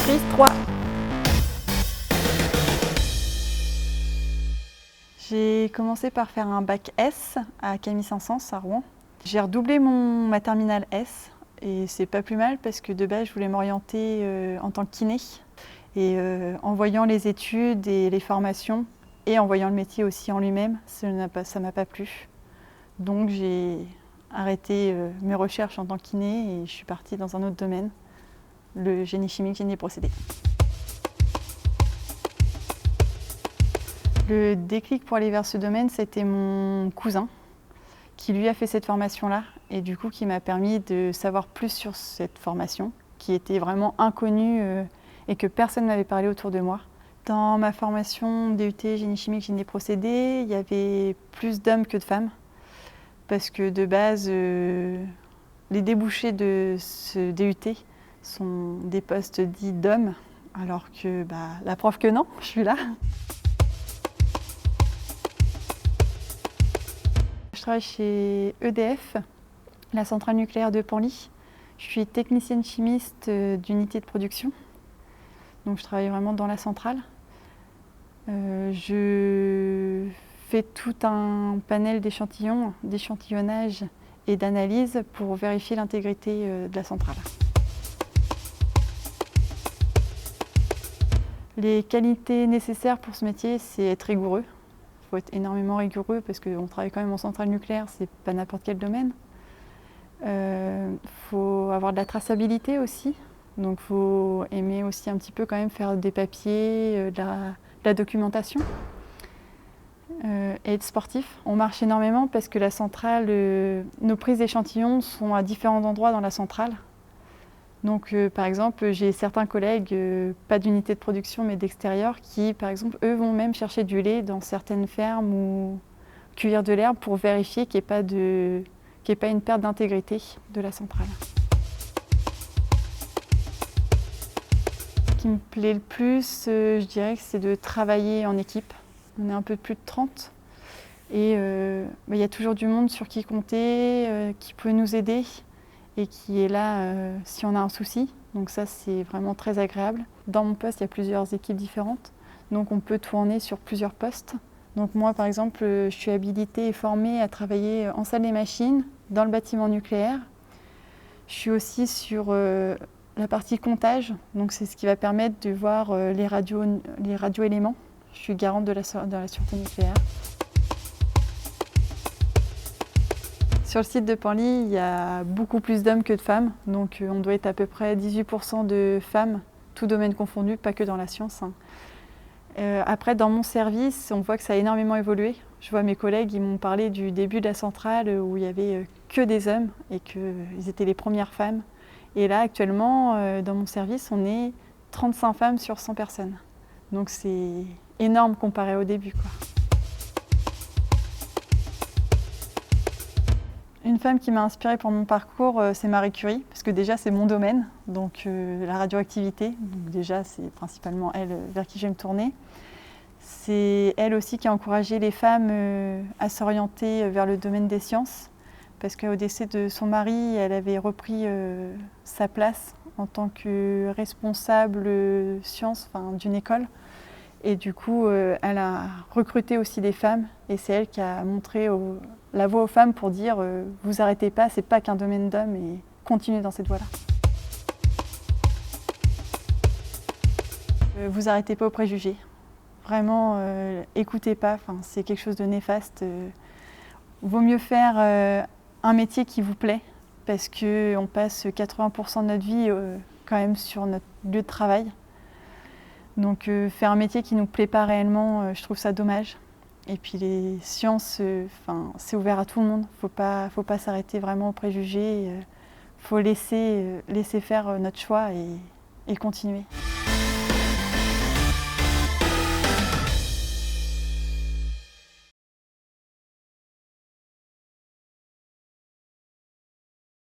Prise 3. J'ai commencé par faire un bac S à Camille Saint-Saëns à Rouen. J'ai redoublé ma terminale S et c'est pas plus mal parce que de base je voulais m'orienter en tant que kiné. Et en voyant les études et les formations et en voyant le métier aussi en lui-même, ça m'a pas plu. Donc j'ai arrêté mes recherches en tant que kiné et je suis partie dans un autre domaine, le génie chimique, génie des procédés. Le déclic pour aller vers ce domaine, c'était mon cousin qui lui a fait cette formation-là et du coup qui m'a permis de savoir plus sur cette formation qui était vraiment inconnue et que personne ne m'avait parlé autour de moi. Dans ma formation DUT génie chimique, génie des procédés, il y avait plus d'hommes que de femmes parce que de base, les débouchés de ce DUT sont des postes dits d'hommes alors que la preuve que non, je suis là. Je travaille chez EDF, la centrale nucléaire de Penly. Je suis technicienne chimiste d'unité de production. Donc je travaille vraiment dans la centrale. Je fais tout un panel d'échantillons, d'échantillonnage et d'analyse pour vérifier l'intégrité de la centrale. Les qualités nécessaires pour ce métier, c'est être rigoureux. Il faut être énormément rigoureux parce qu'on travaille quand même en centrale nucléaire, c'est pas n'importe quel domaine. Faut avoir de la traçabilité aussi, donc il faut aimer aussi un petit peu quand même faire des papiers, de la documentation et être sportif. On marche énormément parce que la centrale, nos prises d'échantillons sont à différents endroits dans la centrale. Donc par exemple, j'ai certains collègues, pas d'unité de production mais d'extérieur, qui par exemple, eux vont même chercher du lait dans certaines fermes ou cueillir de l'herbe pour vérifier qu'il n'y ait pas une perte d'intégrité de la centrale. Ce qui me plaît le plus, je dirais que c'est de travailler en équipe. On est un peu plus de 30 et il y a toujours du monde sur qui compter, qui peut nous aider et qui est là si on a un souci. Donc ça, c'est vraiment très agréable. Dans mon poste, il y a plusieurs équipes différentes, donc on peut tourner sur plusieurs postes. Donc moi, par exemple, je suis habilitée et formée à travailler en salle des machines, dans le bâtiment nucléaire. Je suis aussi sur la partie comptage, donc c'est ce qui va permettre de voir les radioéléments. Je suis garante de la sûreté nucléaire. Sur le site de Penly, il y a beaucoup plus d'hommes que de femmes, donc on doit être à peu près 18% de femmes, tout domaine confondu, pas que dans la science. Après, dans mon service, on voit que ça a énormément évolué. Je vois mes collègues, ils m'ont parlé du début de la centrale où il n'y avait que des hommes et qu'ils étaient les premières femmes. Et là, actuellement, dans mon service, on est 35 femmes sur 100 personnes. Donc c'est énorme comparé au début, quoi. Une femme qui m'a inspirée pour mon parcours, c'est Marie Curie, parce que déjà c'est mon domaine, donc la radioactivité. Donc déjà c'est principalement elle vers qui je vais me tourner. C'est elle aussi qui a encouragé les femmes à s'orienter vers le domaine des sciences, parce qu'au décès de son mari, elle avait repris sa place en tant que responsable sciences d'une école. Et du coup, elle a recruté aussi des femmes et c'est elle qui a montré la voie aux femmes pour dire vous arrêtez pas, c'est pas qu'un domaine d'hommes et continuez dans cette voie-là. Vous arrêtez pas aux préjugés. Vraiment, écoutez pas, c'est quelque chose de néfaste. Vaut mieux faire un métier qui vous plaît parce qu'on passe 80% de notre vie quand même sur notre lieu de travail. Donc faire un métier qui ne nous plaît pas réellement, je trouve ça dommage. Et puis les sciences, c'est ouvert à tout le monde. Faut pas s'arrêter vraiment aux préjugés. Faut laisser faire notre choix et continuer.